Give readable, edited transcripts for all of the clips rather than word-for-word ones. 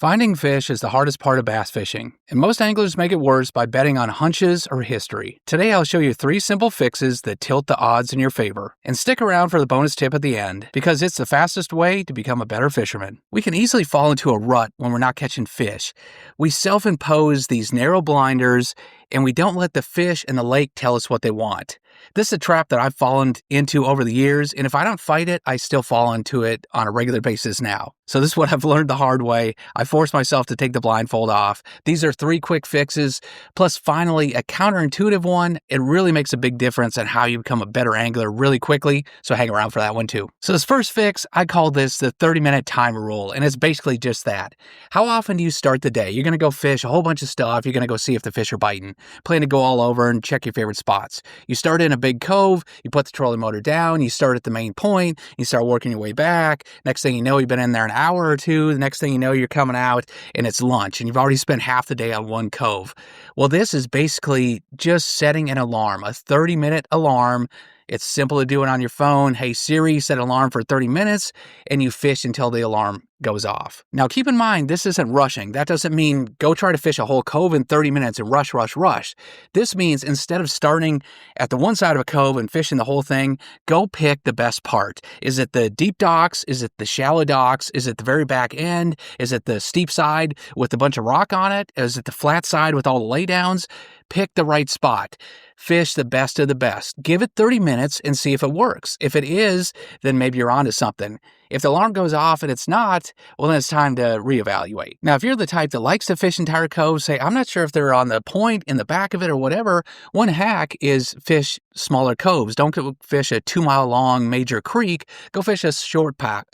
Finding fish is the hardest part of bass fishing, and most anglers make it worse by betting on hunches or history. Today I'll show you 3 simple fixes that tilt the odds in your favor. And stick around for the bonus tip at the end, because it's the fastest way to become a better fisherman. We can easily fall into a rut when we're not catching fish. We self-impose these narrow blinders, and we don't let the fish and the lake tell us what they want. This is a trap that I've fallen into over the years, and if I don't fight it, I still fall into it on a regular basis now. So this is what I've learned the hard way. I forced myself to take the blindfold off. These are 3 quick fixes, plus finally a counterintuitive one. It really makes a big difference in how you become a better angler really quickly, so hang around for that one too. So this first fix, I call this the 30-minute timer rule, and it's basically just that. How often do you start the day? You're going to go fish a whole bunch of stuff. You're going to go see if the fish are biting. Plan to go all over and check your favorite spots. You start in a big cove, you put the trolling motor down, you start at the main point, you start working your way back. Next thing you know, you've been in there an hour or two. The next thing you know, you're coming out and it's lunch and you've already spent half the day on one cove. Well, this is basically just setting an alarm, a 30-minute alarm. It's simple to do it on your phone. Hey Siri, set an alarm for 30 minutes, and you fish until the alarm goes off. Now keep in mind, this isn't rushing. That doesn't mean go try to fish a whole cove in 30 minutes and rush. This means instead of starting at the one side of a cove and fishing the whole thing, go pick the best part. Is it the deep docks? Is it the shallow docks? Is it the very back end? Is it the steep side with a bunch of rock on it? Is it the flat side with all the laydowns? Pick the right spot. Fish the best of the best. Give it 30 minutes and see if it works. If it is, then maybe you're onto something. If the alarm goes off and it's not, well, then it's time to reevaluate. Now, if you're the type that likes to fish entire coves, say, I'm not sure if they're on the point in the back of it or whatever, one hack is fish smaller coves. Don't go fish a 2-mile-long major creek. Go fish a short pocket,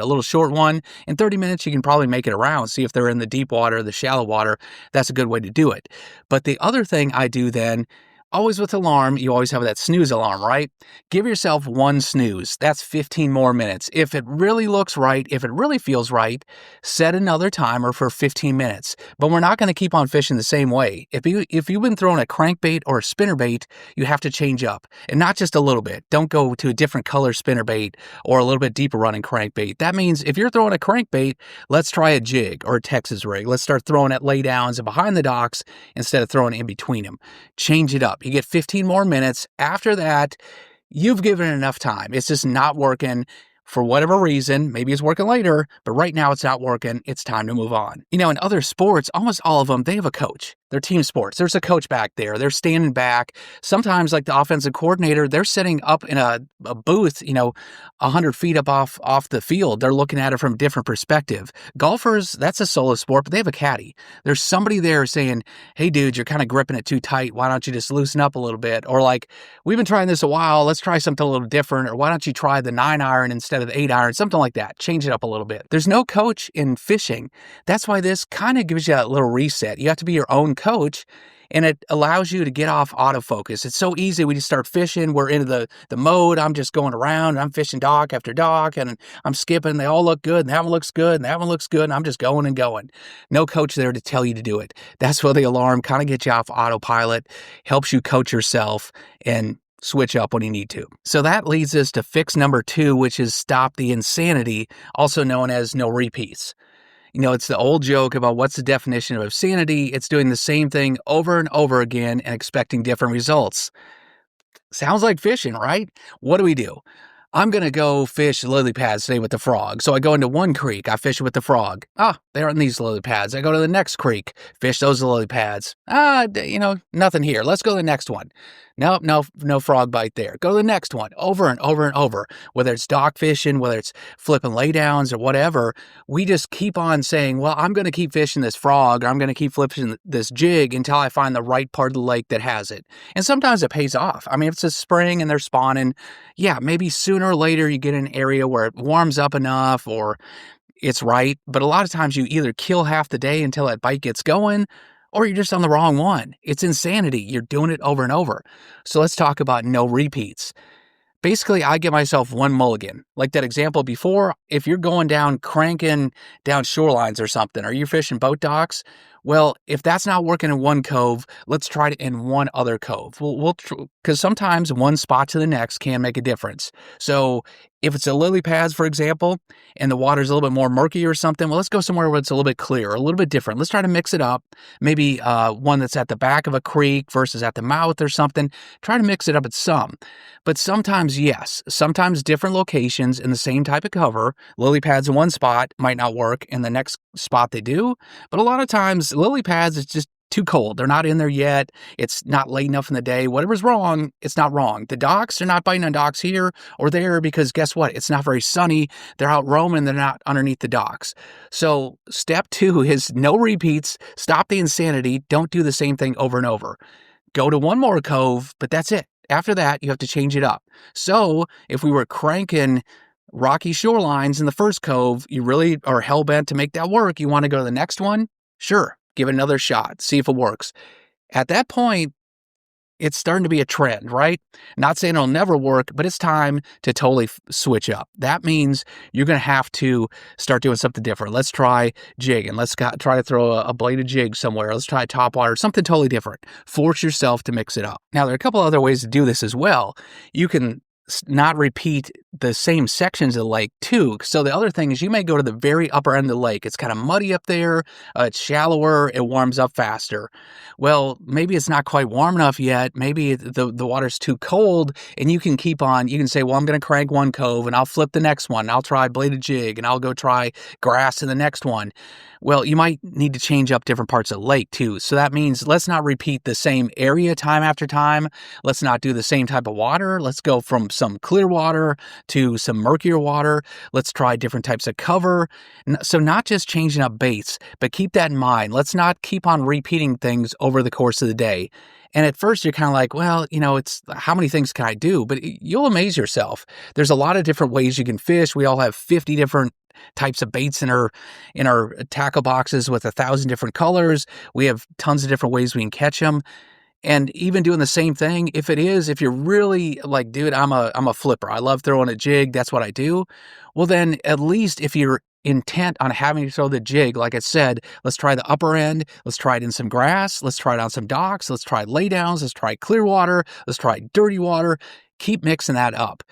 a little short one. In 30 minutes, you can probably make it around, see if they're in the deep water, the shallow water. That's a good way to do it. But the other thing I do then, always with alarm, you always have that snooze alarm, right? Give yourself 1 snooze. That's 15 more minutes. If it really looks right, if it really feels right, set another timer for 15 minutes. But we're not going to keep on fishing the same way. If you've been throwing a crankbait or a spinnerbait, you have to change up. And not just a little bit. Don't go to a different color spinnerbait or a little bit deeper running crankbait. That means if you're throwing a crankbait, let's try a jig or a Texas rig. Let's start throwing at laydowns and behind the docks instead of throwing in between them. Change it up. You get 15 more minutes. After that, you've given it enough time. It's just not working for whatever reason. Maybe it's working later, but right now it's not working. It's time to move on. You know, in other sports, almost all of them, they have a coach. They're team sports. There's a coach back there. They're standing back. Sometimes, like the offensive coordinator, they're sitting up in a booth, 100 feet up off the field. They're looking at it from a different perspective. Golfers, that's a solo sport, but they have a caddy. There's somebody there saying, hey, dude, you're kind of gripping it too tight. Why don't you just loosen up a little bit? Or like, we've been trying this a while. Let's try something a little different. Or why don't you try the 9-iron instead of the 8-iron? Something like that. Change it up a little bit. There's no coach in fishing. That's why this kind of gives you a little reset. You have to be your own coach, and it allows you to get off autofocus. It's so easy. We just start fishing. We're into the mode. I'm just going around, and I'm fishing dock after dock, and I'm skipping. They all look good, and that one looks good, and that one looks good, and I'm just going and going. No coach there to tell you to do it. That's where the alarm kind of gets you off autopilot, helps you coach yourself, and switch up when you need to. So that leads us to fix number 2, which is stop the insanity, also known as no repeats. It's the old joke about what's the definition of insanity. It's doing the same thing over and over again and expecting different results. Sounds like fishing, right? What do? I'm going to go fish lily pads today with the frog. So I go into one creek, I fish with the frog. They're in these lily pads. I go to the next creek, fish those lily pads. Nothing here. Let's go to the next one. Nope, no frog bite there. Go to the next one, over and over and over. Whether it's dock fishing, whether it's flipping laydowns or whatever, we just keep on saying, well, I'm going to keep fishing this frog, or I'm going to keep flipping this jig until I find the right part of the lake that has it. And sometimes it pays off. I mean, if it's a spring and they're spawning, yeah, maybe sooner or later you get an area where it warms up enough or it's right. But a lot of times you either kill half the day until that bite gets going, or you're just on the wrong one. It's insanity. You're doing it over and over. So let's talk about no repeats. Basically, I give myself 1 mulligan. Like that example before, if you're going down, cranking down shorelines or something, or you're fishing boat docks, Well, if that's not working in one cove, let's try it in one other cove. Because sometimes one spot to the next can make a difference. So if it's a lily pads, for example, and the water's a little bit more murky or something, well, let's go somewhere where it's a little bit clearer, a little bit different. Let's try to mix it up. Maybe one that's at the back of a creek versus at the mouth or something. Try to mix it up at some. But sometimes, yes, sometimes different locations in the same type of cover, lily pads in one spot might not work, and the next spot they do. But a lot of times, lily pads, it's just too cold. They're not in there yet. It's not late enough in the day. Whatever's wrong, it's not wrong. The docks, they're not biting on docks here or there because guess what? It's not very sunny. They're out roaming. They're not underneath the docks. So step 2 is no repeats. Stop the insanity. Don't do the same thing over and over. Go to one more cove, but that's it. After that, you have to change it up. So if we were cranking rocky shorelines in the first cove, you really are hell-bent to make that work. You want to go to the next one? Sure, give it another shot, see if it works. At that point, it's starting to be a trend, right? Not saying it'll never work, but it's time to totally switch up. That means you're going to have to start doing something different. Let's try jigging. Let's try to throw a bladed jig somewhere. Let's try top water, something totally different. Force yourself to mix it up. Now, there are a couple other ways to do this as well. You can not repeat the same sections of the lake too. So the other thing is you may go to the very upper end of the lake. It's kind of muddy up there. It's shallower. It warms up faster. Well, maybe it's not quite warm enough yet. Maybe the water's too cold and you can keep on. You can say, well, I'm going to crank one cove and I'll flip the next one. I'll try bladed jig and I'll go try grass in the next one. Well, you might need to change up different parts of the lake too. So that means let's not repeat the same area time after time. Let's not do the same type of water. Let's go from some clear water to some murkier water. Let's try different types of cover. So not just changing up baits, but keep that in mind. Let's not keep on repeating things over the course of the day. And at first you're kind of like, well, it's how many things can I do? But you'll amaze yourself. There's a lot of different ways you can fish. We all have 50 different types of baits in our tackle boxes with 1,000 different colors. We have tons of different ways we can catch them. And even doing the same thing, if you're really like, dude, I'm a flipper. I love throwing a jig. That's what I do. Well, then at least if you're intent on having to throw the jig, like I said, let's try the upper end. Let's try it in some grass. Let's try it on some docks. Let's try laydowns. Let's try clear water. Let's try dirty water. Keep mixing that up.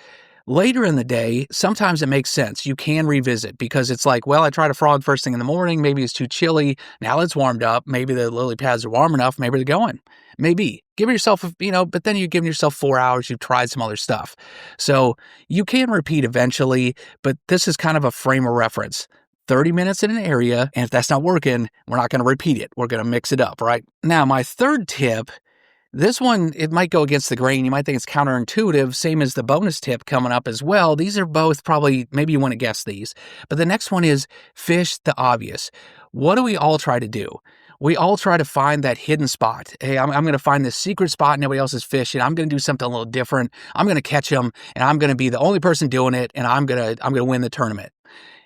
Later in the day, sometimes it makes sense. You can revisit because it's like, well, I tried a frog first thing in the morning. Maybe it's too chilly. Now it's warmed up. Maybe the lily pads are warm enough. Maybe they're going. Maybe. Give yourself, but then you're giving yourself 4 hours. You've tried some other stuff. So you can repeat eventually, but this is kind of a frame of reference. 30 minutes in an area, and if that's not working, we're not going to repeat it. We're going to mix it up, right? Now, my third tip, this one, it might go against the grain. You might think it's counterintuitive, same as the bonus tip coming up as well. These are both probably, maybe you want to guess these. But the next one is fish the obvious. What do we all try to do? We all try to find that hidden spot. Hey, I'm going to find this secret spot nobody else is fishing. I'm going to do something a little different. I'm going to catch them, and I'm going to be the only person doing it, and I'm going to win the tournament.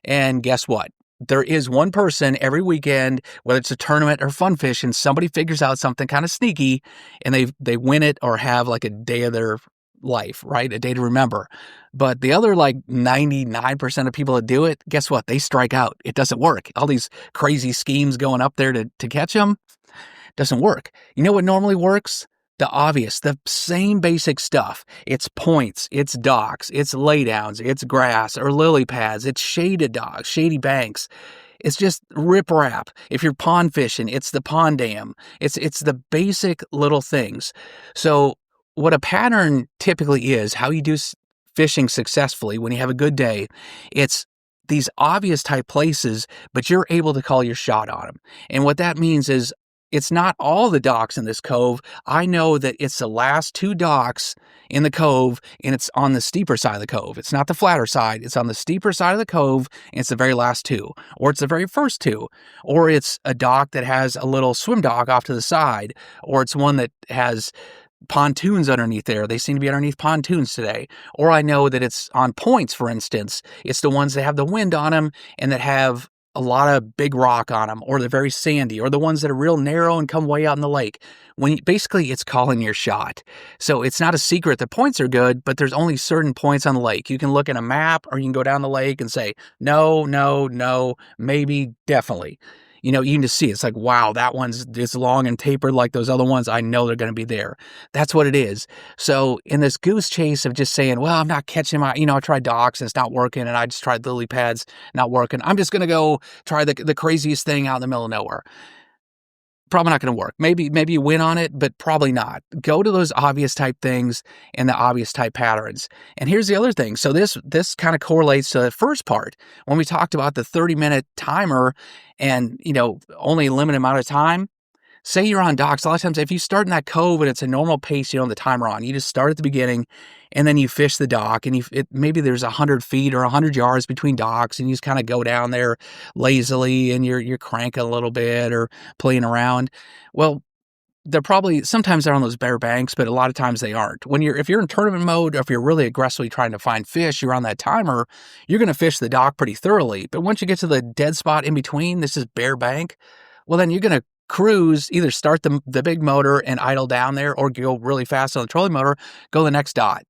And guess what? There is one person every weekend, whether it's a tournament or fun fishing, somebody figures out something kind of sneaky and they win it or have like a day of their life, right? A day to remember. But the other like 99% of people that do it, guess what? They strike out. It doesn't work. All these crazy schemes going up there to catch them doesn't work. You know what normally works? The obvious, the same basic stuff. It's points, it's docks, it's laydowns, it's grass or lily pads, it's shaded docks, shady banks. It's just riprap. If you're pond fishing, it's the pond dam. It's the basic little things. So what a pattern typically is, how you do fishing successfully when you have a good day, it's these obvious type places, but you're able to call your shot on them. And what that means is it's not all the docks in this cove. I know that it's the last 2 docks in the cove, and it's on the steeper side of the cove. It's not the flatter side. It's on the steeper side of the cove, and it's the very last 2. Or it's the very first 2. Or it's a dock that has a little swim dock off to the side. Or it's one that has pontoons underneath there. They seem to be underneath pontoons today. Or I know that it's on points, for instance. It's the ones that have the wind on them and that have a lot of big rock on them, or they're very sandy, or the ones that are real narrow and come way out in the lake. Basically, it's calling your shot. So it's not a secret. The points are good, but there's only certain points on the lake. You can look at a map, or you can go down the lake and say, no, maybe, definitely. You know, you can just see it's like, wow, that one's it's long and tapered like those other ones. I know they're going to be there. That's what it is. So in this goose chase of just saying, well, I'm not catching my, I tried docks and it's not working, and I just tried lily pads, not working. I'm just going to go try the craziest thing out in the middle of nowhere. Probably not going to work. Maybe you win on it, but probably not. Go to those obvious type things and the obvious type patterns. And here's the other thing. So this kind of correlates to the first part when we talked about the 30-minute timer and, only a limited amount of time. Say you're on docks. A lot of times if you start in that cove and it's a normal pace, you don't have the timer on. You just start at the beginning and then you fish the dock, and maybe there's 100 feet or 100 yards between docks, and you just kind of go down there lazily and you're cranking a little bit or playing around. Well, sometimes they're on those bare banks, but a lot of times they aren't. If you're in tournament mode, or if you're really aggressively trying to find fish, you're on that timer, you're going to fish the dock pretty thoroughly. But once you get to the dead spot in between, this is bare bank, well, then you're going to cruise, either start the big motor and idle down there, or go really fast on the trolling motor, go to the next dock.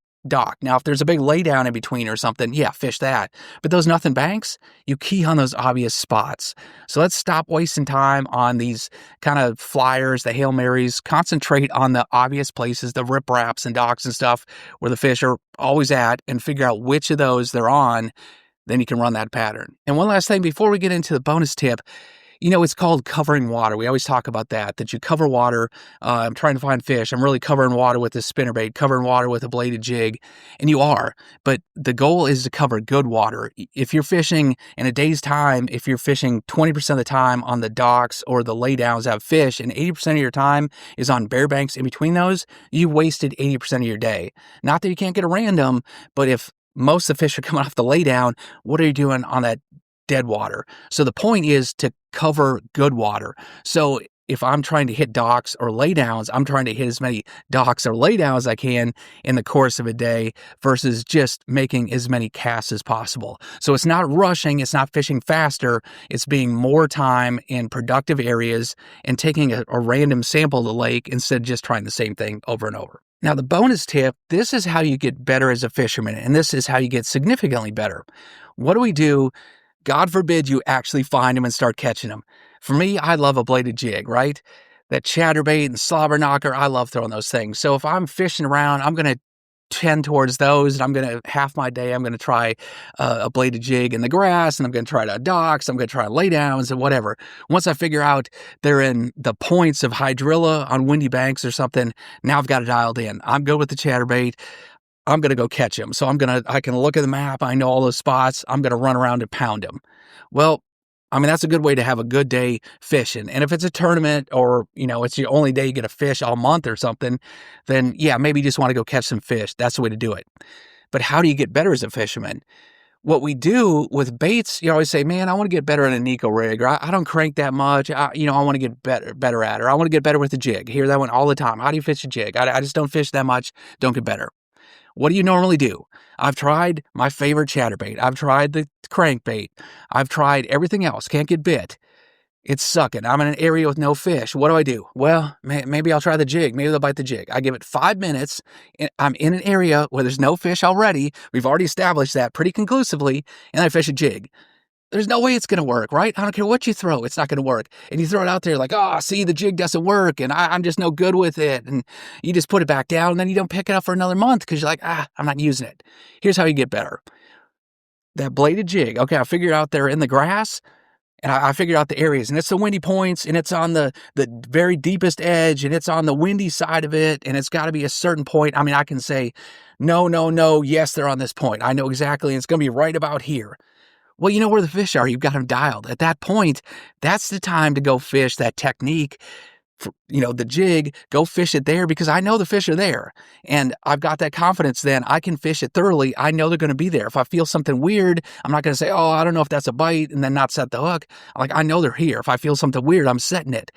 Now, if there's a big laydown in between or something, yeah, fish that. But those nothing banks, you key on those obvious spots. So let's stop wasting time on these kind of flyers, the Hail Marys. Concentrate on the obvious places, the ripraps and docks and stuff where the fish are always at, and figure out which of those they're on. Then you can run that pattern. And one last thing before we get into the bonus tip, it's called covering water. We always talk about that you cover water. I'm trying to find fish. I'm really covering water with this spinnerbait, covering water with a bladed jig. And you are. But the goal is to cover good water. If you're fishing in a day's time, if you're fishing 20% of the time on the docks or the laydowns that have fish, and 80% of your time is on bare banks in between those, you wasted 80% of your day. Not that you can't get a random, but if most of the fish are coming off the laydown, what are you doing on that dead water? So the point is to cover good water. So if I'm trying to hit docks or laydowns, I'm trying to hit as many docks or laydowns as I can in the course of a day versus just making as many casts as possible. So it's not rushing, it's not fishing faster, it's being more time in productive areas and taking a random sample of the lake instead of just trying the same thing over and over. Now, the bonus tip, this is how you get better as a fisherman, and this is how you get significantly better. What do we do? God forbid you actually find them and start catching them. For me, I love a bladed jig, right? That chatterbait and slobber knocker, I love throwing those things. So if I'm fishing around, I'm going to tend towards those, and I'm going to, half my day, I'm going to try a bladed jig in the grass, and I'm going to try to docks, I'm going to try laydowns and whatever. Once I figure out they're in the points of hydrilla on windy banks or something, now I've got it dialed in. I'm good with the chatterbait. I'm going to go catch him. So I can look at the map. I know all those spots. I'm going to run around and pound him. Well, that's a good way to have a good day fishing. And if it's a tournament or, it's your only day you get to fish all month or something, then yeah, maybe you just want to go catch some fish. That's the way to do it. But how do you get better as a fisherman? What we do with baits, you always say, man, I want to get better at a Nico rig, or I don't crank that much. I want to get better at it, or I want to get better with a jig. I hear that one all the time. How do you fish a jig? I just don't fish that much. Don't get better. What do you normally do? I've tried my favorite chatterbait. I've tried the crankbait. I've tried everything else. Can't get bit. It's sucking. I'm in an area with no fish. What do? Well, maybe I'll try the jig. Maybe they'll bite the jig. I give it 5 minutes. I'm in an area where there's no fish already. We've already established that pretty conclusively. And I fish a jig. There's no way it's going to work, right? I don't care what you throw. It's not going to work. And you throw it out there like, oh, see, the jig doesn't work, and I'm just no good with it. And you just put it back down, and then you don't pick it up for another month because you're like, I'm not using it. Here's how you get better. That bladed jig. Okay, I figured out they're in the grass, and I figured out the areas. And it's the windy points, and it's on the very deepest edge, and it's on the windy side of it, and it's got to be a certain point. I can say, no, yes, they're on this point. I know exactly, and it's going to be right about here. Well, you know where the fish are. You've got them dialed. At that point, that's the time to go fish that technique. The jig, go fish it there because I know the fish are there. And I've got that confidence then. I can fish it thoroughly. I know they're going to be there. If I feel something weird, I'm not going to say, oh, I don't know if that's a bite, and then not set the hook. I know they're here. If I feel something weird, I'm setting it.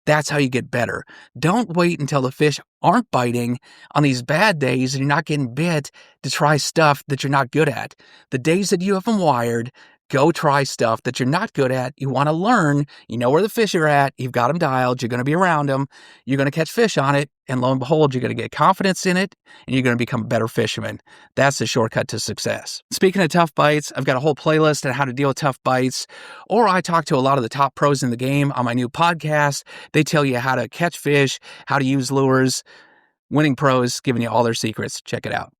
That's how you get better. Don't wait until the fish aren't biting on these bad days and you're not getting bit to try stuff that you're not good at. The days that you have them wired, Go try stuff that you're not good at. You want to learn. You know where the fish are at. You've got them dialed. You're going to be around them. You're going to catch fish on it. And lo and behold, you're going to get confidence in it and you're going to become a better fisherman. That's the shortcut to success. Speaking of tough bites, I've got a whole playlist on how to deal with tough bites. Or I talk to a lot of the top pros in the game on my new podcast. They tell you how to catch fish, how to use lures. Winning Pros, giving you all their secrets. Check it out.